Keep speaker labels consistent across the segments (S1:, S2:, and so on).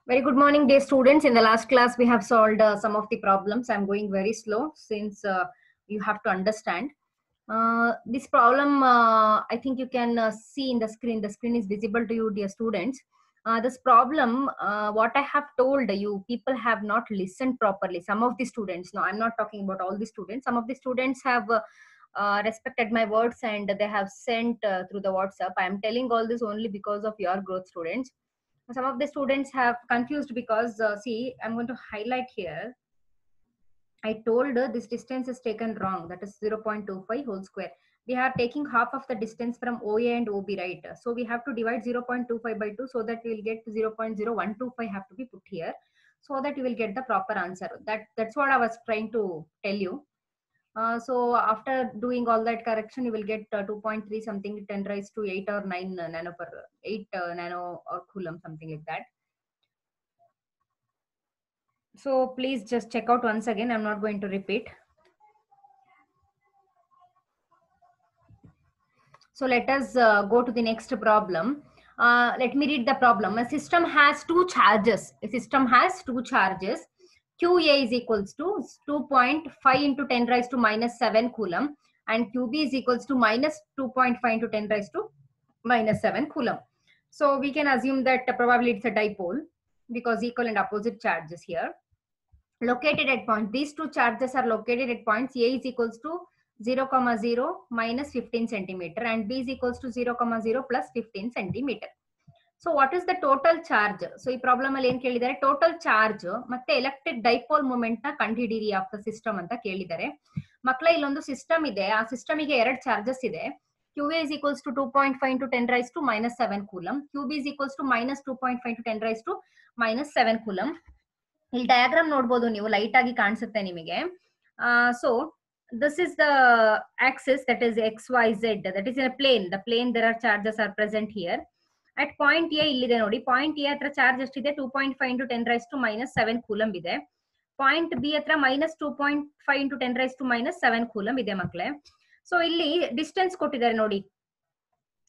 S1: Very good morning, dear students. In the last class, we have solved some of the problems. I'm going very slow since you have to understand. This problem, I think you can see in the screen. The screen is visible to you, dear students. This problem, what I have told you, people have not listened properly. Some of the students, no, I'm not talking about all the students. Some of the students have respected my words and they have sent through the WhatsApp. I am telling all this only because of your growth, students. Some of the students have confused because see, I'm going to highlight here. I told this distance is taken wrong, that is 0.25 whole square. We are taking half of the distance from OA and OB, right? So we have to divide 0.25 by 2 so that we will get 0.0125 have to be put here so that you will get the proper answer. That's what I was trying to tell you. So after doing all that correction, you will get 2.3 something 10 raised to 8 or 9 nano per 8 nano or coulomb, something like that. So please just check out once again. I'm not going to repeat. So let us go to the next problem. Let me read the problem. A system has two charges. A system has two charges. QA is equals to 2.5 into 10 raised to minus 7 coulomb and QB is equals to minus 2.5 into 10 raised to minus 7 coulomb. So we can assume that probably it's a dipole because equal and opposite charges here. Located at point, these two charges are located at points. A is equals to 0, 0 minus 15 centimeter and B is equals to 0, 0 plus 15 centimeter. So what is the total charge? So ಈ problem ಅಲ್ಲಿ ಏನ್ ಕೇಳಿದ್ದಾರೆ, total charge ಮತ್ತೆ electric dipole moment ನ ಕಂಡುಹಿಡಿಯಿರಿ of the system ಅಂತ ಕೇಳಿದ್ದಾರೆ. ಮಕ್ಕಳ ಇಲ್ಲೊಂದು ಸಿಸ್ಟಮ್ ಇದೆ, ಆ ಸಿಸ್ಟಮ್ ಗೆ ಎರಡು ಚಾರ್ಜಸ್ ಇದೆ. QA is equals to 2.5 into 10 raised to minus 7 coulomb. QB is equals to minus 2.5 into 10 raised to minus 7 coulomb. ಇಲ್ಲಿ ಡಯಾಗ್ರಾಮ್ ನೋಡಬಹುದು ನೀವು, ಲೈಟ್ ಆಗಿ ಕಾಣಿಸುತ್ತೆ ನಿಮಗೆ. So this is the axis, that is XYZ, that is in a plane. The plane there are charges are present here. At point A ಇಲ್ಲಿದೆ ನೋಡಿ, point A ಹತ್ರ charge ಎಷ್ಟಿದೆ, 2.5 into 10 raised to minus 7 coulomb ಇದೆ. Point B ಹತ್ರ minus 2.5 into 10 raised to minus 7 coulomb ಇದೆ ಮಕ್ಕಳೇ. So ಇಲ್ಲಿ distance ಕೊಟ್ಟಿದ್ದಾರೆ ನೋಡಿ,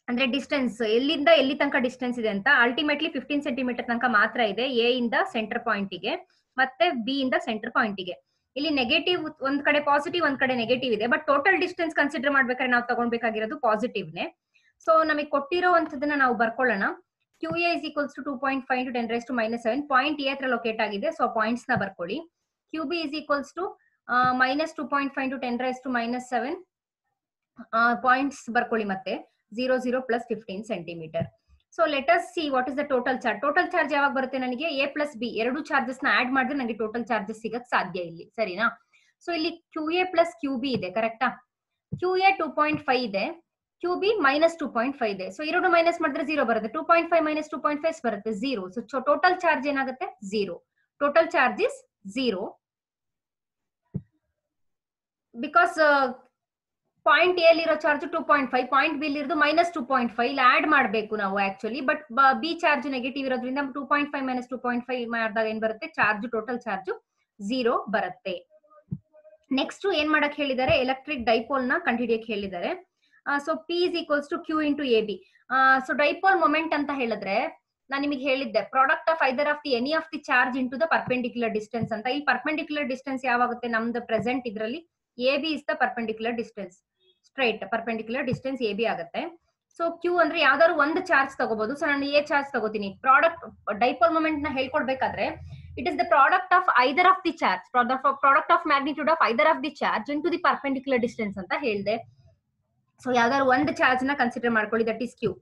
S1: ಅಂದ್ರೆ ಡಿಸ್ಟೆನ್ಸ್ ಎಲ್ಲಿಂದ ಎಲ್ಲಿ ತನಕ ಡಿಸ್ಟೆನ್ಸ್ ಇದೆ ಅಂತ. ಅಲ್ಟಿಮೇಟ್ಲಿ 15 ಸೆಂಟಿಮೀಟರ್ ತನಕ ಮಾತ್ರ ಇದೆ ಎ ಇಂದ ಸೆಂಟರ್ ಪಾಯಿಂಟಿಗೆ ಮತ್ತೆ ಬಿ ಇಂದ ಸೆಂಟರ್ ಪಾಯಿಂಟಿಗೆ. ಇಲ್ಲಿ ನೆಗೆಟಿವ್ ಒಂದ್ ಕಡೆ ಪಾಸಿಟಿವ್ ಒಂದ್ ಕಡೆ ನೆಗೆಟಿವ್ ಇದೆ, ಬಟ್ ಟೋಟಲ್ ಡಿಸ್ಟೆನ್ಸ್ ಕನ್ಸಿಡರ್ ಮಾಡ್ಬೇಕಾದ್ರೆ ನಾವು ತಗೊಳ್ಬೇಕಾಗಿರೋದು ಪಾಸಿಟಿವ್ನೇ. ಸೊ ನಮಗೆ ಕೊಟ್ಟಿರೋವಂಥದ್ದನ್ನ ನಾವು ಬರ್ಕೊಳ್ಳೋಣ. QA is equals to 2.5 into 10 raised to minus 7. Point A ಹತ್ರ ಲೊಕೇಟ್ ಆಗಿದೆ, ಸೊ ಪಾಯಿಂಟ್ಸ್ ನ ಬರ್ಕೊಳ್ಳಿ. QB is equals to minus 2.5 into 10 raised to minus 7. Points ಬರ್ಕೊಳ್ಳಿ ಮತ್ತೆ 0, 0 plus 15 centimetre. So let us see what is the total charge. Total charge ಯಾವಾಗ ಬರುತ್ತೆ ನನಗೆ, A plus B ಎರಡು ಚಾರ್ಜಸ್ ನ ಆಡ್ ಮಾಡಿದ್ರೆ ನನಗೆ ಟೋಟಲ್ ಚಾರ್ಜಸ್ ಸಿಗಕ್ ಸಾಧ್ಯ ಇಲ್ಲಿ, ಸರಿನಾ? ಸೊ ಇಲ್ಲಿ QA ಪ್ಲಸ್ QB ಇದೆ, ಕರೆಕ್ಟಾ? QA 2.5 ಇದೆ, QB minus 2.5 ಇದೆ. ಸೊ ಎರಡು ಮೈನಸ್ ಮಾಡಿದ್ರೆ 0 ಬರುತ್ತೆ. 2.5 minus 2.5 ಬರುತ್ತೆ 0. ಸೊ ಟೋಟಲ್ ಚಾರ್ಜ್ ಏನಾಗುತ್ತೆ 0. Total charge is 0 because point A ಇರೋ ಚಾರ್ಜ್ 2.5, ಪಾಯಿಂಟ್ ಬಿ ಇರೋದು minus 2.5. ಇಲ್ಲಿ ಆಡ್ ಮಾಡಬೇಕು ನಾವು actually, but be charge negative ಇರೋದ್ರಿಂದ 2.5 minus 2.5 ಮಾಡಿದಾಗ ಏನ್ ಬರುತ್ತೆ, ಚಾರ್ಜ್ ಟೋಟಲ್ ಚಾರ್ಜ್ 0 ಬರುತ್ತೆ. ನೆಕ್ಸ್ಟ್ ಏನ್ ಮಾಡಕ್ ಹೇಳಿದ್ದಾರೆ, ಎಲೆಕ್ಟ್ರಿಕ್ ಡೈಪೋಲ್ ನ ಕಂಡುಹಿಡಿಯಕ್ಕೆ ಹೇಳಿದ್ದಾರೆ. So P is equals to Q into AB. So dipole moment ಅಂತ ಹೇಳಿದ್ರೆ ನಾನು ನಿಮಗೆ ಹೇಳಿದ್ದೆ, product of either of the any of the charge into the perpendicular distance ಅಂತ. ಈ ಪರ್ಪೆಂಡಿಕ್ಯುಲರ್ ಡಿಸ್ಟೆನ್ಸ್ ಯಾವಾಗುತ್ತೆ, ನಮ್ದು ಪ್ರೆಸೆಂಟ್ ಇದರಲ್ಲಿ AB is the perpendicular distance, straight perpendicular distance AB ಆಗುತ್ತೆ. ಸೊ Q ಅಂದ್ರೆ ಯಾವ್ದಾದ್ರು ಒಂದು ಚಾರ್ಜ್ ತಗೋಬಹುದು. ಸೊ ನಾನು ಎ ಚಾರ್ಜ್ ತಗೋತೀನಿ. ಪ್ರಾಡಕ್ಟ್ ಡೈಪೋಲ್ ಮೊಮೆಂಟ್ ನ ಹೇಳ್ಕೊಡ್ಬೇಕಾದ್ರೆ it is the product of either of the charge, product of magnitude of either of the charge into the perpendicular distance ಅಂತ ಹೇಳಿದೆ. ಸೊ ಯಾವ್ದಾದ್ರು ಒಂದು ಚಾರ್ಜ್ ನ ಕನ್ಸಿಡರ್ ಮಾಡ್ಕೊಳ್ಳಿ, that is Q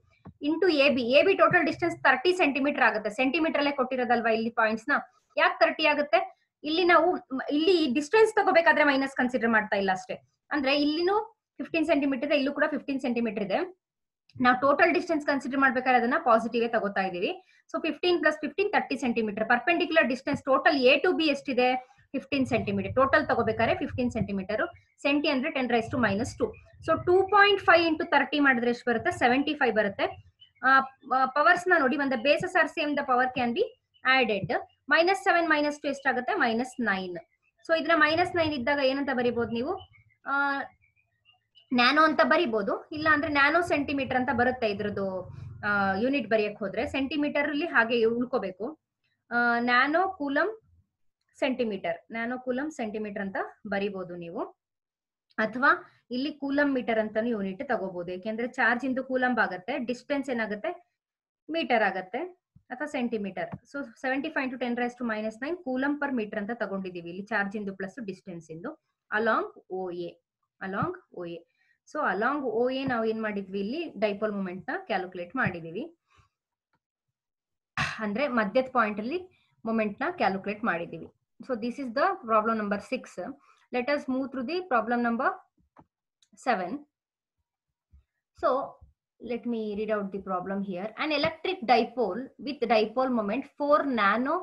S1: into AB. AB total distance 30 centimetre ಆಗುತ್ತೆ. Centimetre ಅಲ್ಲೇ ಕೊಟ್ಟಿರೋದಲ್ವಾ ಇಲ್ಲಿ points ನ. ಯಾಕೆ 30 ಆಗುತ್ತೆ, ಇಲ್ಲಿ ನಾವು ಇಲ್ಲಿ ಡಿಸ್ಟೆನ್ಸ್ ತಗೋಬೇಕಾದ್ರೆ ಮೈನಸ್ ಕನ್ಸಿಡರ್ ಮಾಡ್ತಾ ಇಲ್ಲ ಅಷ್ಟೇ. ಅಂದ್ರೆ ಇಲ್ಲಿನೂ 15 ಸೆಂಟಿಮೀಟರ್ ಇದೆ, ಇಲ್ಲೂ ಕೂಡ 15 ಸೆಂಟಿಮೀಟರ್ ಇದೆ. ನಾವು ಟೋಟಲ್ ಡಿಸ್ಟೆನ್ಸ್ ಕನ್ಸಿಡರ್ ಮಾಡ್ಬೇಕಾದ್ರೆ ಅದನ್ನ ಪಾಸಿಟಿವ್ ತಗೋತಾ ಇದೀವಿ. So 15 plus 15 30 centimetre. Perpendicular distance total A to B ಎಷ್ಟಿದೆ, 15 ಸೆಂಟಿಮೀಟರ್. ಟೋಟಲ್ ತಗೋಬೇಕಾದ್ರೆ 15 ಸೆಂಟಿಮೀಟರ್. ಸೆಂಟಿ ಅಂದ್ರೆ 10 raised to minus 2. So 2.5 into 30 ಮಾಡಿದ್ರೆ ಎಷ್ಟು ಬರುತ್ತೆ, 75 ಬರುತ್ತೆ. ಪವರ್ಸ್ ನ ನೋಡಿ, ಒಂದು bases are same, the power can be added. minus 7 minus 2 ಎಷ್ಟಾಗುತ್ತೆ, minus 9. ಸೊ ಇದನ್ನ minus 9 ಇದ್ದಾಗ ಏನಂತ ಬರೀಬಹುದು ನೀವು, ನ್ಯಾನೋ ಅಂತ ಬರಿಬಹುದು. ಇಲ್ಲ ಅಂದ್ರೆ ನ್ಯಾನೋ ಸೆಂಟಿಮೀಟರ್ ಅಂತ ಬರುತ್ತೆ ಇದ್ರದ್ದು ಯೂನಿಟ್ ಬರೆಯಕ್ ಹೋದ್ರೆ. ಸೆಂಟಿಮೀಟರ್ ಅಲ್ಲಿ ಹಾಗೆ ಉಳ್ಕೋಬೇಕು. ನ್ಯಾನೋ ಕೂಲಮ್ ಸೆಂಟಿಮೀಟರ್ ಅಂತ ಬರಿಬಹುದು ನೀವು, ಅಥವಾ ಇಲ್ಲಿ ಕೂಲಮ್ ಮೀಟರ್ ಅಂತಾನು ಯೂನಿಟ್ ತಗೋಬಹುದು. ಯಾಕೆಂದ್ರೆ ಚಾರ್ಜ್ ಇಂದು ಕೂಲಂಬ್ ಆಗುತ್ತೆ, ಡಿಸ್ಟೆನ್ಸ್ ಏನಾಗುತ್ತೆ ಮೀಟರ್ ಆಗತ್ತೆ ಅಥವಾ centimetre. So 75 × 10⁻⁻⁹ coulomb per metre ಅಂತ ತಗೊಂಡಿದೀವಿ ಇಲ್ಲಿ, ಚಾರ್ಜ್ ಇಂದು ಪ್ಲಸ್ ಡಿಸ್ಟೆನ್ಸ್ ಇಂದು along O A. So along O A ನಾವು ಏನ್ ಮಾಡಿದ್ವಿ ಇಲ್ಲಿ ಡೈಪೋಲ್ ಮೂಮೆಂಟ್ ನ ಕ್ಯಾಲ್ಕುಲೇಟ್ ಮಾಡಿದೀವಿ, ಅಂದ್ರೆ ಮಧ್ಯದ ಪಾಯಿಂಟ್ ಅಲ್ಲಿ ಮೂಮೆಂಟ್ ನ ಕ್ಯಾಲ್ಕುಲೇಟ್ ಮಾಡಿದೀವಿ. So this is the problem number 6. Let us move through the problem number 7. So let me read out the problem here. An electric dipole with dipole moment 4 nano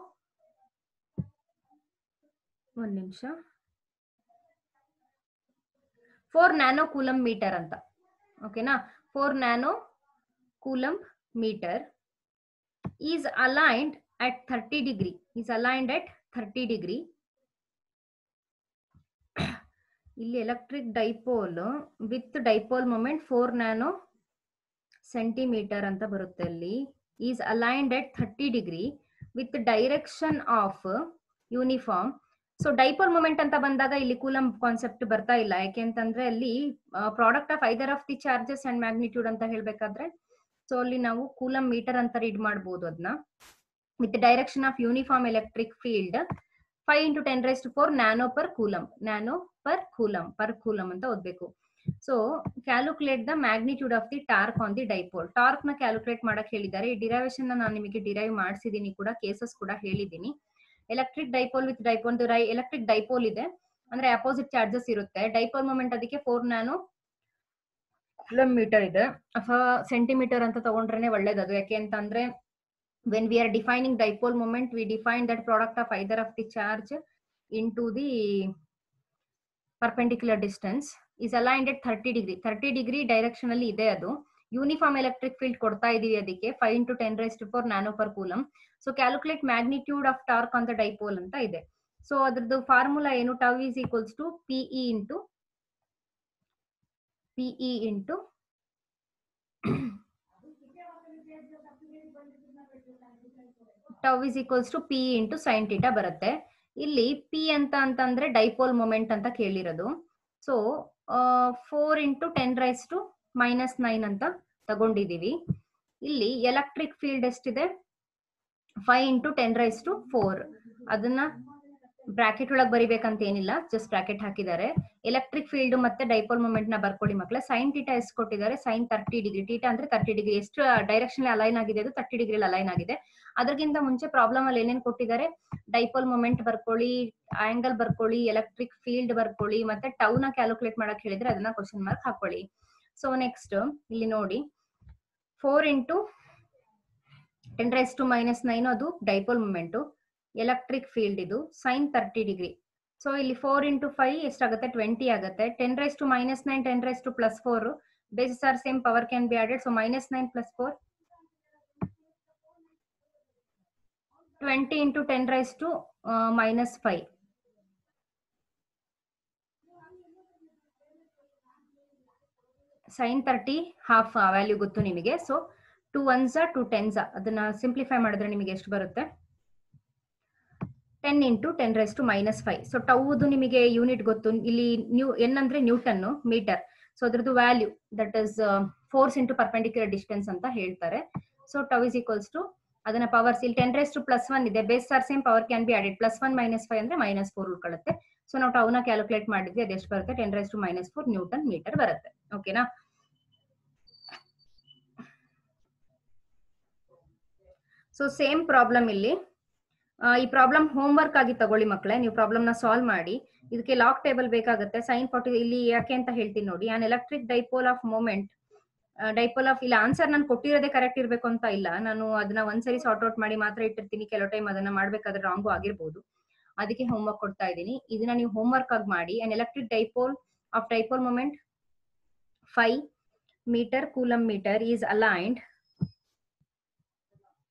S1: 4 nano coulomb meter anta, okay na, 4 nano coulomb meter is aligned at 30 degree, ಇಲ್ಲಿ electric dipole with dipole moment 4 nano centimetre ಅಂತ ಬರುತ್ತೆ. ಅಲ್ಲಿ is aligned at 30 degree with direction of uniform. So dipole moment ಅಂತ ಬಂದಾಗ ಇಲ್ಲಿ coulomb concept ಬರ್ತಾ ಇಲ್ಲ, ಯಾಕೆಂತಂದ್ರೆ ಅಲ್ಲಿ product of either of the charges and magnitude ಅಂತ ಹೇಳ್ಬೇಕಾದ್ರೆ, ಸೊ ಅಲ್ಲಿ ನಾವು ಕೂಲಮ್ ಮೀಟರ್ ಅಂತ ರೀಡ್ ಮಾಡಬಹುದು ಅದನ್ನ. With direction of uniform electric field 5 × 10⁻⁴ nano per coulomb ಅಂತ ಓದ್ಬೇಕು. So calculate the magnitude of the torque on the dipole. Torque ನ ಕ್ಯಾಲ್ಕುಲೇಟ್ ಮಾಡಕ್ ಹೇಳಿದ್ದಾರೆ. ಈ ಡಿರೈವೇಶನ್ ನಾನು ನಿಮಗೆ ಡಿರೈವ್ ಮಾಡಿಸಿದೀನಿ ಕೂಡ, ಕೇಸಸ್ ಕೂಡ ಹೇಳಿದೀನಿ. Electric dipole with dipole, electric dipole ಇದೆ ಅಂದ್ರೆ ಅಪೋಸಿಟ್ ಚಾರ್ಜಸ್ ಇರುತ್ತೆ. ಡೈಪೋಲ್ ಮೊಮೆಂಟ್ ಅದಕ್ಕೆ 4 ನ್ಯಾನೋ ಕೂಲಮ್ ಮೀಟರ್ ಇದೆ, ಅಥವಾ ಸೆಂಟಿಮೀಟರ್ ಅಂತ ತಗೊಂಡ್ರೆ ಒಳ್ಳೇದದು. ಯಾಕೆ ಅಂತಂದ್ರೆ when we are defining dipole moment, we define that product of either of the charge into the perpendicular distance is aligned at 30 degree directionally ಇದೆ. ಅದು ಯೂನಿಫಾರ್ಮ್ ಎಲೆಕ್ಟ್ರಿಕ್ ಫೀಲ್ಡ್ ಕೊಡ್ತಾ ಇದೀವಿ ಅದಕ್ಕೆ 5 × 10⁻⁴ nano per coulomb. So calculate magnitude of torque on the dipole ಅಂತ ಇದೆ. So ಅದ್ರದ್ದು formula ಏನು, tau is equals to PE into tau is equals to PE into sin θ ಬರುತ್ತೆ. ಇಲ್ಲಿ P ಅಂತಂದ್ರೆ ಡೈಪೋಲ್ ಮೊಮೆಂಟ್ ಅಂತ ಕೇಳಿರೋದು. ಸೊ 4 × 10⁻⁻⁹ ಅಂತ ತಗೊಂಡಿದೀವಿ. ಇಲ್ಲಿ ಎಲೆಕ್ಟ್ರಿಕ್ ಫೀಲ್ಡ್ ಎಷ್ಟಿದೆ 5 × 10⁻⁴. ಅದನ್ನ ಬ್ರಾಕೆಟ್ ಒಳಗೆ ಬರಿಬೇಕಂತ ಏನಿಲ್ಲ, ಜಸ್ಟ್ ಬ್ರಾಕೆಟ್ ಹಾಕಿದ್ದಾರೆ. ಎಲೆಕ್ಟ್ರಿಕ್ ಫೀಲ್ಡ್ ಮತ್ತೆ ಡೈಪೋಲ್ ಮೊಮೆಂಟ್ ನ ಬರ್ಕೊಳ್ಳಿ ಮಕ್ಕಳೇ. sin θ ಎಷ್ಟು ಕೊಟ್ಟಿದ್ದಾರೆ, sin 30 ಡಿಗ್ರಿ. θ ಅಂದ್ರೆ 30 ಡಿಗ್ರಿ. ಎಷ್ಟು ಡೈರೆಕ್ಷನ್ ಅಲೈನ್ ಆಗಿದೆ, ಅದು 30 ಡಿಗ್ರಿ ಅಲೈನ್ ಆಗಿದೆ. ಅದಕ್ಕಿಂತ ಮುಂಚೆ ಪ್ರಾಬ್ಲಮ್ ಅಲ್ಲಿ ಏನೇನ್ ಕೊಟ್ಟಿದ್ದಾರೆ, ಡೈಪೋಲ್ ಮೊಮೆಂಟ್ ಬರ್ಕೊಳ್ಳಿ, ಆಂಗಲ್ ಬರ್ಕೊಳ್ಳಿ, ಎಲೆಕ್ಟ್ರಿಕ್ ಫೀಲ್ಡ್ ಬರ್ಕೊಳ್ಳಿ, ಮತ್ತೆ ಟೌ ನ ಕ್ಯಾಲ್ಕುಲೇಟ್ ಮಾಡಕ್ ಹೇಳಿದ್ರೆ ಅದನ್ನ ಕ್ವಶನ್ ಮಾರ್ಕ್ ಹಾಕೊಳ್ಳಿ. ಸೊ ನೆಕ್ಸ್ಟ್ ಇಲ್ಲಿ ನೋಡಿ, 4 × 10⁻⁻⁹ ಅದು ಡೈಪೋಲ್ ಮೊಮೆಂಟ್, ಎಲೆಕ್ಟ್ರಿಕ್ ಫೀಲ್ಡ್ ಇದು sin 30 ಡಿಗ್ರಿ. ಸೊ ಇಲ್ಲಿ 4 × 5 ಎಷ್ಟಾಗುತ್ತೆ 20 ಆಗುತ್ತೆ. 10⁻⁻⁹ 10⁻⁻4 bases are same, power can be added. So -9 + 4 20 × 10⁻⁻5. sin 30 half value ಗೊತ್ತು ನಿಮಗೆ. ಸೊ 2 1s 2 10s, ಅದನ್ನ ಸಿಂಪ್ಲಿಫೈ ಮಾಡಿದ್ರೆ ನಿಮಗೆ ಎಷ್ಟು ಬರುತ್ತೆ, 10 × 10⁻⁻5. ಸೊ ಟೌದು ನಿಮಗೆ ಯೂನಿಟ್ ಗೊತ್ತು. ಇಲ್ಲಿ ಎನ್ ಅಂದ್ರೆ ನ್ಯೂಟನ್ ಮೀಟರ್. ಸೊ ಅದ್ರದ್ದು value that is force into perpendicular distance ಅಂತ ಹೇಳ್ತಾರೆ. So tau is equals to ಅದನ್ನ ಪವರ್ಸ್ ಇಲ್ಲಿ 10⁻+1 ಇದೆ, base are same, power can be added. +1 -5 ಅಂದ್ರೆ -4 ಉಳ್ಕೊಳ್ಳುತ್ತೆ. ಸೊ ನಾವು ಟೌನ ಕ್ಯಾಲ್ಕುಲೇಟ್ ಮಾಡಿದ್ವಿ, ಅದೆಷ್ಟು ಬರುತ್ತೆ 10⁻⁻4 ನ್ಯೂಟನ್ ಮೀಟರ್ ಬರುತ್ತೆ. ಓಕೆನಾ. ಸೊ ಸೇಮ್ ಪ್ರಾಬ್ಲಮ್ ಇಲ್ಲಿ, ಈ ಪ್ರಾಬ್ಲಮ್ ಹೋಮ್ ವರ್ಕ್ ಆಗಿ ತಗೊಳ್ಳಿ ಮಕ್ಕಳೇ. ನೀವು ಪ್ರಾಬ್ಲಮ್ ನ ಸಾಲ್ವ್ ಮಾಡಿ. ಇದಕ್ಕೆ ಲಾಗ್ ಟೇಬಲ್ ಬೇಕಾಗುತ್ತೆ. sin 40 ಇಲ್ಲಿ ಯಾಕೆ ಅಂತ ಹೇಳ್ತೀನಿ ನೋಡಿ. On electric dipole of moment, dipole of, ಇಲ್ಲ ಆನ್ಸರ್ ನಾನು ಕೊಟ್ಟಿರೋದೇ ಕರೆಕ್ಟ್ ಇರ್ಬೇಕು ಅಂತ ಇಲ್ಲ, ನಾನು ಅದನ್ನ ಒಂದ್ಸರಿ ಸಾರ್ಟ್ ಔಟ್ ಮಾಡಿ ಮಾತ್ರ ಇಟ್ಟಿರ್ತೀನಿ. ಕೆಲವು ಟೈಮ್ ಅದನ್ನ ಮಾಡ್ಬೇಕಾದ್ರೆ ರಾಂಗು ಆಗಿರ್ಬೋದು, ಅದಕ್ಕೆ ಹೋಮ್ ವರ್ಕ್ ಕೊಡ್ತಾ ಇದ್ದೀನಿ. ಇದನ್ನ ನೀವು ಹೋಮ್ ವರ್ಕ್ ಆಗಿ ಮಾಡಿ. On electric dipole of dipole moment 5 meter coulomb meter is aligned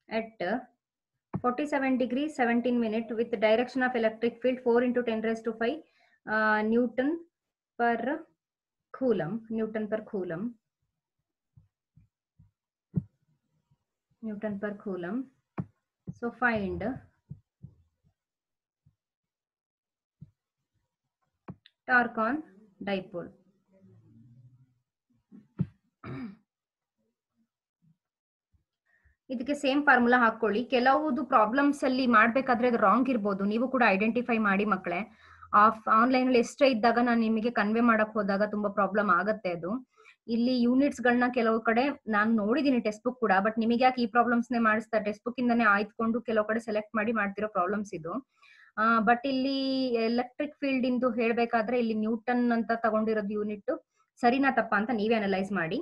S1: at 47 degrees 17 minutes with the direction of electric field 4 × 10⁵ Newton per coulomb. So find torque on dipole. ಇದಕ್ಕೆ same formula ಹಾಕೊಳ್ಳಿ. ಕೆಲವುದು problems ಅಲ್ಲಿ ಮಾಡ್ಬೇಕಾದ್ರೆ ಅದು wrong ಇರ್ಬೋದು, ನೀವು ಕೂಡ identify ಮಾಡಿ ಮಕ್ಕಳೇ. ಆನ್ಲೈನ್ ಅಲ್ಲಿ ಎಷ್ಟೇ ಇದ್ದಾಗ ನಾನು ನಿಮಗೆ ಕನ್ವೆ ಮಾಡಕ್ ಹೋದಾಗ ತುಂಬಾ ಪ್ರಾಬ್ಲಮ್ ಆಗತ್ತೆ ಅದು. ಇಲ್ಲಿ ಯೂನಿಟ್ಸ್ ಗಳನ್ನ ಕೆಲವು ಕಡೆ ನಾನು ನೋಡಿದೀನಿ ಟೆಕ್ಸ್ಟ್ ಬುಕ್ ಕೂಡ, ಬಟ್ ನಿಮಗೆ ಯಾಕೆ ಈ ಪ್ರಾಬ್ಲಮ್ಸ್ ನೇ ಮಾಡಿಸ್ತಾರೆ, ಟೆಕ್ಸ್ಟ್ ಬುಕ್ ಇಂದಾನೆ ಆಯ್ದುಕೊಂಡು ಕೆಲವು ಕಡೆ ಸೆಲೆಕ್ಟ್ ಮಾಡಿ ಮಾಡ್ತಿರೋ ಪ್ರಾಬ್ಲಮ್ಸ್ ಇದು. ಬಟ್ ಇಲ್ಲಿ ಎಲೆಕ್ಟ್ರಿಕ್ ಫೀಲ್ಡ್ ಇಂದು ಹೇಳ್ಬೇಕಾದ್ರೆ ಇಲ್ಲಿ ನ್ಯೂಟನ್ ಅಂತ ತಗೊಂಡಿರೋದು ಯೂನಿಟ್ ಸರಿನಾ ತಪ್ಪಾ ಅಂತ ನೀವೇ ಅನಲೈಸ್ ಮಾಡಿ.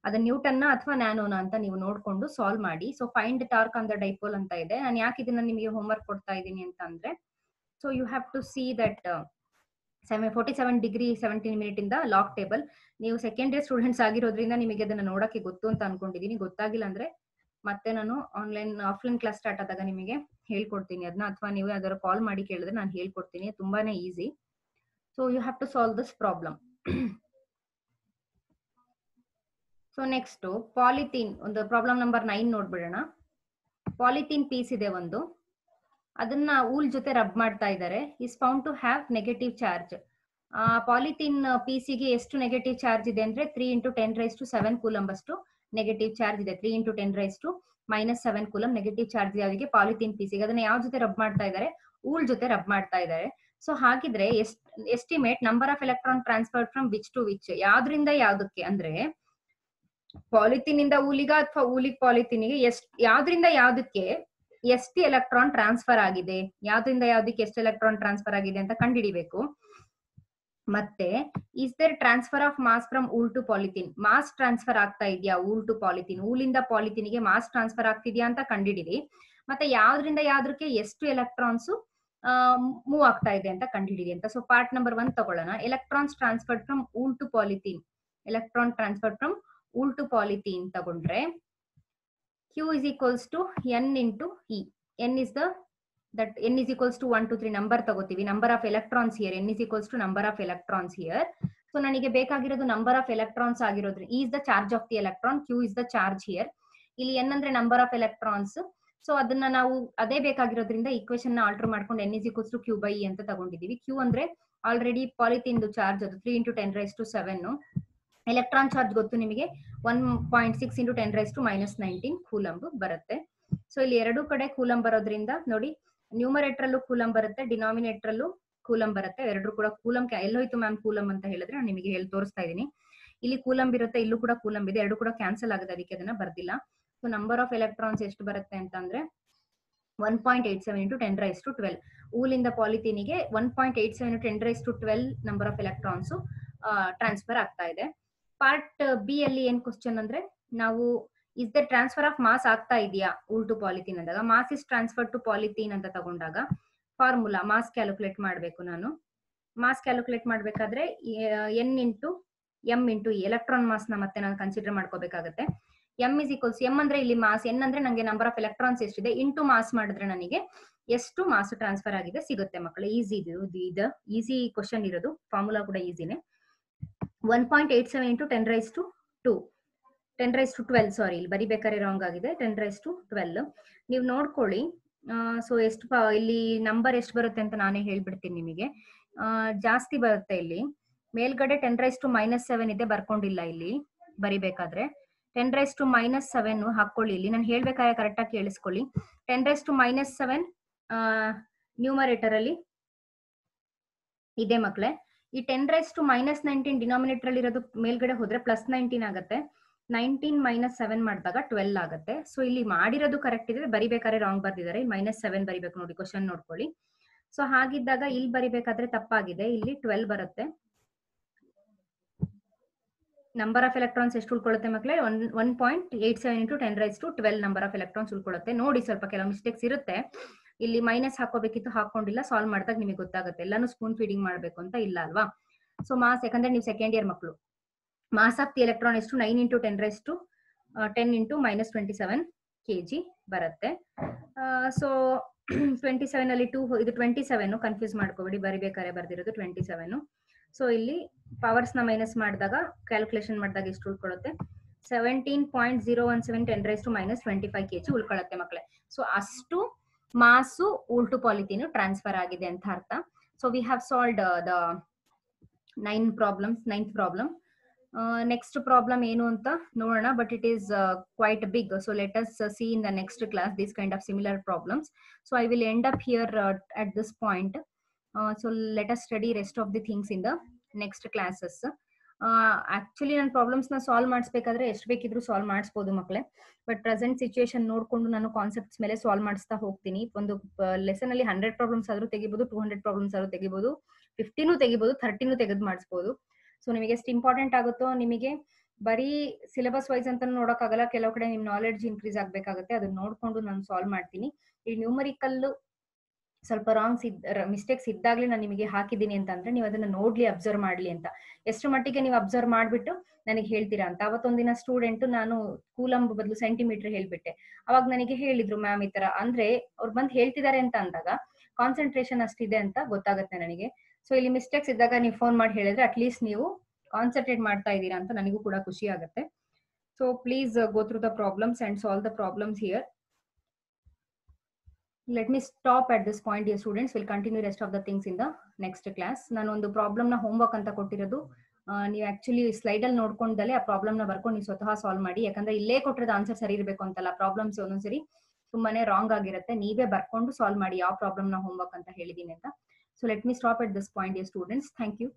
S1: ಅದ ನ್ಯೂಟನ್ ಅಥವಾ ನ್ಯಾನೋನ ಅಂತ ನೀವು ನೋಡ್ಕೊಂಡು ಸಾಲ್ವ್ ಮಾಡಿ. So find torque on the dipole ಅಂತ ಇದೆ. ನಾನು ಯಾಕೆ ಇದನ್ನ ನಿಮಗೆ ಹೋಮ್ವರ್ಕ್ ಕೊಡ್ತಾ ಇದ್ದೀನಿ ಅಂತ ಅಂದ್ರೆ, so you have to see that 47 degree 17 minute ಇಂದ ಲಾಗ್ ಟೇಬಲ್. ನೀವು ಸೆಕೆಂಡ್ ಇಯರ್ ಸ್ಟೂಡೆಂಟ್ಸ್ ಆಗಿರೋದ್ರಿಂದ ನಿಮಗೆ ಅದನ್ನ ನೋಡಕ್ಕೆ ಗೊತ್ತು ಅಂತ ಅನ್ಕೊಂಡಿದೀನಿ. ಗೊತ್ತಾಗಿಲ್ಲ ಅಂದ್ರೆ ಮತ್ತೆ ನಾನು ಆಫ್ಲೈನ್ ಕ್ಲಾಸ್ ಸ್ಟಾರ್ಟ್ ಆದಾಗ ನಿಮಗೆ ಹೇಳ್ಕೊಡ್ತೀನಿ ಅದನ್ನ, ಅಥವಾ ನೀವು ಯಾವ್ದಾದ್ರು ಕಾಲ್ ಮಾಡಿ ಕೇಳಿದ್ರೆ ನಾನು ಹೇಳ್ಕೊಡ್ತೀನಿ. ತುಂಬಾನೇ easy. So you have to solve this problem. So next polythene ಒಂದು ಪ್ರಾಬ್ಲಮ್ ನಂಬರ್ 9 ನೋಡ್ಬಿಡೋಣ. ಪಾಲಿಥೀನ್ ಪೀಸ್ ಇದೆ ಒಂದು, ಅದನ್ನ ಊಲ್ ಜೊತೆ ರಬ್ ಮಾಡ್ತಾ ಇದ್ದಾರೆ. Is found to have negative charge. Polythene ಪೀಸಿಗೆ ಎಷ್ಟು ನೆಗೆಟಿವ್ ಚಾರ್ಜ್ ಇದೆ ಅಂದ್ರೆ 3 × 10⁻⁷ ಕೂಲಂಬ್ ಅಷ್ಟು ನೆಗೆಟಿವ್ ಚಾರ್ಜ್ ಇದೆ. 3 × 10⁻⁷ ಕೂಲಂಬ್ ನೆಗೆಟಿವ್ ಚಾರ್ಜ್ ಯಾವ್ದಿಗೆ ಪಾಲಿಥೀನ್ ಪೀಸಿಗೆ. ಅದನ್ನ ಯಾವ ಜೊತೆ ರಬ್ ಮಾಡ್ತಾ ಇದ್ದಾರೆ, ಊಲ್ ಜೊತೆ ರಬ್ ಮಾಡ್ತಾ ಇದ್ದಾರೆ. ಸೊ ಹಾಗಿದ್ರೆ estimate number of electron transfer from which to which, ಯಾವ್ದ್ರಿಂದ ಯಾವ್ದಕ್ಕೆ ಅಂದ್ರೆ ಪಾಲಿಥೀನ್ ಇಂದ ಊಲಿಗ ಅಥವಾ ಊಲಿಗ್ ಪಾಲಿಥೀನಿಗೆ ಯಾವ್ದ್ರಿಂದ ಯಾವ್ದಕ್ಕೆ ಎಷ್ಟು ಎಲೆಕ್ಟ್ರಾನ್ ಟ್ರಾನ್ಸ್ಫರ್ ಆಗಿದೆ, ಯಾವ್ದ್ರಿಂದ ಯಾವ್ದಕ್ಕೆ ಎಷ್ಟು ಎಲೆಕ್ಟ್ರಾನ್ ಟ್ರಾನ್ಸ್ಫರ್ ಆಗಿದೆ ಅಂತ ಕಂಡುಹಿಡಿಬೇಕು. ಮತ್ತೆ is there transfer of mass from wool to polythene, mass transfer ಆಗ್ತಾ ಇದೆಯಾ ಊಲ್ ಟು ಪಾಲಿಥೀನ್, ಊಲಿಂದ ಪಾಲಿಥೀನಿಗೆ ಮಾಸ್ ಟ್ರಾನ್ಸ್ಫರ್ ಆಗ್ತಿದ್ಯಾ ಅಂತ ಕಂಡುಹಿಡಿರಿ. ಮತ್ತೆ ಯಾವ್ದ್ರಿಂದ ಯಾವ್ದಕ್ಕೆ ಎಷ್ಟು ಎಲೆಕ್ಟ್ರಾನ್ಸ್ ಮೂವ್ ಆಗ್ತಾ ಇದೆ ಅಂತ ಕಂಡುಹಿಡಿರಿ ಅಂತ. ಸೊ ಪಾರ್ಟ್ ನಂಬರ್ 1 ತಗೊಳ್ಳೋಣ. Electrons transferred from wool to polythene, electron transferred from wool to polythene ತಗೊಂಡ್ರೆ Q is equals to N into E. N is equals to 1 2 3 number ತಗೋತೀವಿ. Number of electrons here, N is equals to number of electrons here. So ನನಗೆ ಬೇಕಾಗಿರೋದು number of electrons ಆಗಿರೋದ್ರೆ E is the charge of the electron, Q is the charge here. ಇಲ್ಲಿ N ಅಂದ್ರೆ number of electrons. So ಅದನ್ನ ನಾವು ಅದೇ ಬೇಕಾಗಿರೋದ್ರಿಂದ equation ನ alter ಮಾಡ್ಕೊಂಡು N is equals to Q/E ಅಂತ ತಗೊಂಡಿದೀವಿ. Q ಅಂದ್ರೆ ಆಲ್ರೆಡಿ ಪಾಲಿಥೀನ್ ಚಾರ್ಜ್, ಅದು 3 × 10⁻⁷. ಎಲೆಕ್ಟ್ರಾನ್ ಚಾರ್ಜ್ ಗೊತ್ತು ನಿಮಗೆ 1.6 × 10⁻⁻19 ಕೂಲಂಬ್ ಬರುತ್ತೆ. ಸೊ ಇಲ್ಲಿ ಎರಡು ಕಡೆ ಕೂಲಂಬ್ ಬರೋದ್ರಿಂದ ನೋಡಿ, ನ್ಯೂಮರೇಟರ್ ಅಲ್ಲೂ ಕೂಲಂಬ್ ಬರುತ್ತೆ, ಡಿನಾಮಿನೇಟರ್ ಅಲ್ಲೂ ಕೂಲಂಬ್ ಬರುತ್ತೆ. ಎರಡು ಕೂಡ ಕೂಲಂಬ್ ಎಲ್ಲೋಯ್ತು ಮ್ಯಾಮ್ ಕೂಲಂಬ್ ಅಂತ ಹೇಳಿದ್ರೆ ನಾನು ನಿಮಗೆ ಹೇಳಿ ತೋರಿಸ್ತಾ ಇದ್ದೀನಿ. ಇಲ್ಲಿ ಕೂಲಂಬ್ ಇರುತ್ತೆ, ಇಲ್ಲೂ ಕೂಡ ಕೂಲಂಬ್ ಇದೆ, ಎರಡು ಕೂಡ ಕ್ಯಾನ್ಸಲ್ ಆಗುತ್ತೆ, ಅದಕ್ಕೆ ಅದನ್ನ ಬರ್ದಿಲ್ಲ. ಸೊ ನಂಬರ್ ಆಫ್ ಎಲೆಕ್ಟ್ರಾನ್ಸ್ ಎಷ್ಟು ಬರುತ್ತೆ ಅಂತ ಅಂದ್ರೆ 1.87 × 10⁻12. ಊಲಿಂದ ಪಾಲಿಥೀನಿಗೆ 1.87 × 10⁻12 ನಂಬರ್ ಆಫ್ ಎಲೆಕ್ಟ್ರಾನ್ಸ್ ಟ್ರಾನ್ಸ್ಫರ್ ಆಗ್ತಾ ಇದೆ. ಪಾರ್ಟ್ ಬಿ ಅಲ್ಲಿ ಏನ್ ಕ್ವಶನ್ ಅಂದ್ರೆ, ನಾವು is the transfer of mass ಆಗ್ತಾ ಇದೆಯಾ ಊಲ್ ಟು ಪಾಲಿಥೀನ್ ಅಂದಾಗ, mass is transfer to polythene ಅಂತ ತಗೊಂಡಾಗ ಫಾರ್ಮುಲಾ ಮಾಸ್ ಕ್ಯಾಲ್ಕುಲೇಟ್ ಮಾಡಬೇಕು. ನಾನು ಮಾಸ್ ಕ್ಯಾಲ್ಕುಲೇಟ್ ಮಾಡ್ಬೇಕಾದ್ರೆ N × M × E electron mass ನ ಮತ್ತೆ ನಾನು ಕನ್ಸಿಡರ್ ಮಾಡ್ಕೋಬೇಕಾಗತ್ತೆ. M is equals, M ಅಂದ್ರೆ ಇಲ್ಲಿ ಮಾಸ್, N ಅಂದ್ರೆ ನಂಗೆ ನಂಬರ್ ಆಫ್ ಎಲೆಕ್ಟ್ರಾನ್ಸ್ ಎಷ್ಟಿದೆ ಇಂಟು ಮಾಸ್ ಮಾಡಿದ್ರೆ ನನಗೆ ಎಷ್ಟು ಮಾಸ್ ಟ್ರಾನ್ಸ್ಫರ್ ಆಗಿದೆ ಸಿಗುತ್ತೆ ಮಕ್ಕಳು. ಈಸಿ ಇದು ಈಸಿ ಕ್ವಶನ್ ಇರೋದು, ಫಾರ್ಮುಲಾ ಕೂಡ ಈಸಿನೇ. 1.87 × 10⁻² ಸಾರಿ, ಇಲ್ಲಿ ಬರಿಬೇಕಾದ್ರೆ ರಾಂಗ್ ಆಗಿದೆ, 10⁻12 ನೀವು ನೋಡ್ಕೊಳ್ಳಿ. ಸೊ ಎಷ್ಟು ಇಲ್ಲಿ ನಂಬರ್ ಎಷ್ಟು ಬರುತ್ತೆ ಅಂತ ನಾನೇ ಹೇಳ್ಬಿಡ್ತೀನಿ ನಿಮಗೆ. ಜಾಸ್ತಿ ಬರುತ್ತೆ ಇಲ್ಲಿ ಮೇಲ್ಗಡೆ 10⁻⁻7 ಇದೆ, ಬರ್ಕೊಂಡಿಲ್ಲ ಇಲ್ಲಿ ಬರಿಬೇಕಾದ್ರೆ. 10⁻⁻7 ಹಾಕೊಳ್ಳಿ, ಇಲ್ಲಿ ನಾನು ಹೇಳ್ಬೇಕಾದ್ರೆ ಕರೆಕ್ಟ್ ಆಗಿ ಕೇಳಿಸ್ಕೊಳ್ಳಿ. 10⁻⁻7 ನ್ಯೂಮರೇಟರ್ ಅಲ್ಲಿ ಇದೆ ಮಕ್ಕಳೇ. ಈ 10⁻⁻19 ಡಿನಾಮಿನೇಟರ್ ಅಲ್ಲಿ ಇರೋದು ಮೇಲ್ಗಡೆ ಹೋದ್ರೆ +19 ಆಗುತ್ತೆ. 19 - 7 ಮಾಡಿದಾಗ 12 ಆಗುತ್ತೆ. ಸೊ ಇಲ್ಲಿ ಮಾಡಿರೋದು ಕರೆಕ್ಟ್ ಇದೆ, ಬರಿಬೇಕಾದ್ರೆ ರಾಂಗ್ ಬರ್ದಿದ್ದಾರೆ. -7 ಬರಿಬೇಕು ನೋಡಿ, ಕ್ವಶನ್ ನೋಡ್ಕೊಳ್ಳಿ. ಸೊ ಹಾಗಿದ್ದಾಗ ಇಲ್ಲಿ ಬರಿಬೇಕಾದ್ರೆ ತಪ್ಪಾಗಿದೆ, ಇಲ್ಲಿ 12 ಬರುತ್ತೆ. ನಂಬರ್ ಆಫ್ ಎಲೆಕ್ಟ್ರಾನ್ಸ್ ಎಷ್ಟು ಉಳ್ಕೊಳ್ಳುತ್ತೆ ಮಕ್ಕಳೇ, 1.87 × 10⁻12 ನಂಬರ್ ಆಫ್ ಎಲೆಕ್ಟ್ರಾನ್ಸ್ ಉಳ್ಕೊಳ್ಳುತ್ತೆ. ನೋಡಿ ಸ್ವಲ್ಪ ಕೆಲವು ಮಿಸ್ಟೇಕ್ಸ್ ಇರುತ್ತೆ, ಇಲ್ಲಿ ಮೈನಸ್ ಹಾಕೋಬೇಕಿತ್ತು, ಹಾಕೊಂಡಿಲ್ಲ. ಸಾಲ್ವ್ ಮಾಡಿದಾಗ ನಿಮಗೆ ಗೊತ್ತಾಗುತ್ತೆ, ಎಲ್ಲಾನು ಸ್ಪೂನ್ ಫೀಡಿಂಗ್ ಮಾಡಬೇಕು ಅಂತ ಇಲ್ಲ ಅಲ್ವಾ. ಸೊ ಮಾಸ್, ಯಾಕಂದ್ರೆ ನೀವು ಸೆಕೆಂಡ್ ಇಯರ್ ಮಕ್ಕಳು, ಮಾಸ್ ಆಫ್ ದಿ ಎಲೆಕ್ಟ್ರಾನ್ ಎಷ್ಟು 9 × 10⁻10 × -27 kg ಬರುತ್ತೆ. ಸೊ 27 ಅಲ್ಲಿ 2 ಇದು 27, ಕನ್ಫ್ಯೂಸ್ ಮಾಡ್ಕೋಬೇಡಿ, ಬರಿಬೇಕಾದ್ರೆ ಬರ್ದಿರೋದು 27. ಸೊ ಇಲ್ಲಿ ಪವರ್ಸ್ ನ ಮೈನಸ್ ಮಾಡಿದಾಗ ಕ್ಯಾಲ್ಕುಲೇಷನ್ ಮಾಡಿದಾಗ ಎಷ್ಟು ಉಳ್ಕೊಳ್ಳುತ್ತೆ, 17.017 10⁻25 kg ಉಳ್ಕೊಳ್ಳುತ್ತೆ ಮಕ್ಕಳೇ. ಸೊ ಅಷ್ಟು ಮಾಸು ಊಲ್ ಟು ಪಾಲಿಥೀನ್ ಟ್ರಾನ್ಸ್ಫರ್ ಆಗಿದೆ ಅಂತ ಅರ್ಥ. So we have solved the 9 problems, 9th problem. Next problem ಏನು ಅಂತ ನೋಡೋಣ, but it is quite big, so let us see in the next class these kind of similar problems. So I will end up here at this point. So let us study rest of the things in the next classes. Actually ನಾನು ಪ್ರಾಬ್ಲಮ್ಸ್ನ solve ಮಾಡಿಸ್ಬೇಕಾದ್ರೆ ಎಷ್ಟು ಬೇಕಿದ್ರು solve ಮಾಡಿಸ್ಬೋದು ಮಕ್ಕಳೇ, but present situation ನೋಡಿಕೊಂಡು ನಾನು concepts ಮೇಲೆ solve ಮಾಡಿಸ್ತಾ ಹೋಗ್ತೀನಿ. ಒಂದು ಲೆಸನ್ ಅಲ್ಲಿ 100 ಪ್ರಾಬ್ಲಮ್ಸ್ ಆದ್ರೂ ತೆಗಿಬಹುದು, 200 ಪ್ರಾಬ್ಲಮ್ಸ್ ಆದ್ರೂ ತೆಗಿಬಹುದು, 50 ತೆಗಿಬಹುದು, 30 ತೆಗೆದು ಮಾಡಿಸ್ಬೋದು. ಸೊ ನಿಮಗೆ ಎಷ್ಟು ಇಂಪಾರ್ಟೆಂಟ್ ಆಗುತ್ತೋ, ನಿಮಗೆ ಬರೀ ಸಿಲೆಬಸ್ ವೈಸ್ ಅಂತ ನೋಡೋಕ್ಕಾಗಲ್ಲ, ಕೆಲವು ಕಡೆ ನಿಮ್ ನಾಲೆಡ್ಜ್ ಇನ್ಕ್ರೀಸ್ ಆಗ್ಬೇಕಾಗುತ್ತೆ, ಅದನ್ನ ನೋಡ್ಕೊಂಡು ನಾನು ಸಾಲ್ವ್ ಮಾಡ್ತೀನಿ. ಈ ನ್ಯೂಮರಿಕಲ್ ಸ್ವಲ್ಪ ಮಿಸ್ಟೇಕ್ಸ್ ಇದ್ದಾಗ್ಲೇ ನಾನು ನಿಮಗೆ ಹಾಕಿದ್ದೀನಿ ಅಂತ ಅಂದ್ರೆ ನೀವು ಅದನ್ನ ನೋಡ್ಲಿ, ಅಬ್ಸರ್ವ್ ಮಾಡ್ಲಿ ಅಂತ. ಎಷ್ಟು ಮಟ್ಟಿಗೆ ನೀವು ಅಬ್ಸರ್ವ್ ಮಾಡ್ಬಿಟ್ಟು ನನಗೆ ಹೇಳ್ತೀರಾ ಅಂತ. ಅವತ್ತೊಂದಿನ ಸ್ಟೂಡೆಂಟ್ ನಾನು ಕೂಲಂಬ್ ಬದಲು ಸೆಂಟಿಮೀಟರ್ ಹೇಳ್ಬಿಟ್ಟೆ, ಅವಾಗ ನನಗೆ ಹೇಳಿದ್ರು ಮ್ಯಾಮ್ ಈ ತರ, ಅಂದ್ರೆ ಅವ್ರು ಬಂದು ಹೇಳ್ತಿದ್ದಾರೆ ಅಂತ ಅಂದಾಗ ಕಾನ್ಸಂಟ್ರೇಷನ್ ಅಷ್ಟಿದೆ ಅಂತ ಗೊತ್ತಾಗುತ್ತೆ ನನಗೆ. ಸೊ ಇಲ್ಲಿ ಮಿಸ್ಟೇಕ್ಸ್ ಇದ್ದಾಗ ನೀವು ಫೋನ್ ಮಾಡಿ ಹೇಳಿದ್ರೆ ಅಟ್ಲೀಸ್ಟ್ ನೀವು ಕಾನ್ಸಂಟ್ರೇಟ್ ಮಾಡ್ತಾ ಇದ್ದೀರಾ ಅಂತ ನನಗೂ ಕೂಡ ಖುಷಿ ಆಗುತ್ತೆ. So please go through the problems and solve the problems here. Let me stop at this point, dear students. We'll continue rest of the things in the next class. ನಾನು ಒಂದು ಪ್ರಾಬ್ಲಮ್ ನ ಹೋಮ್ ವರ್ಕ್ ಅಂತ ಕೊಟ್ಟಿರೋದು, ನೀವು actually slide ಅಲ್ಲಿ ನೋಡ್ಕೊಂಡಲ್ಲೇ ಆ problem ನ ಬರ್ಕೊಂಡು ನೀವು ಸ್ವತಃ ಸಾಲ್ವ್ ಮಾಡಿ. ಯಾಕಂದ್ರೆ ಇಲ್ಲೇ ಕೊಟ್ಟಿರೋದು ಆನ್ಸರ್ ಸರಿ ಇರಬೇಕು ಅಂತಲ್ಲ, ಪ್ರಾಬ್ಲಮ್ಸ್ ಒಂದೊಂದ್ಸರಿ ತುಂಬಾನೇ ರಾಂಗ್ ಆಗಿರುತ್ತೆ. ನೀವೇ ಬರ್ಕೊಂಡು ಸಾಲ್ವ್ ಮಾಡಿ ಯಾವ ಪ್ರಾಬ್ಲಮ್ ನ ಹೋಮ್ ವರ್ಕ್ ಅಂತ ಹೇಳಿದೀನಿ ಅಂತ. So let me stop at this point, dear students. Thank you.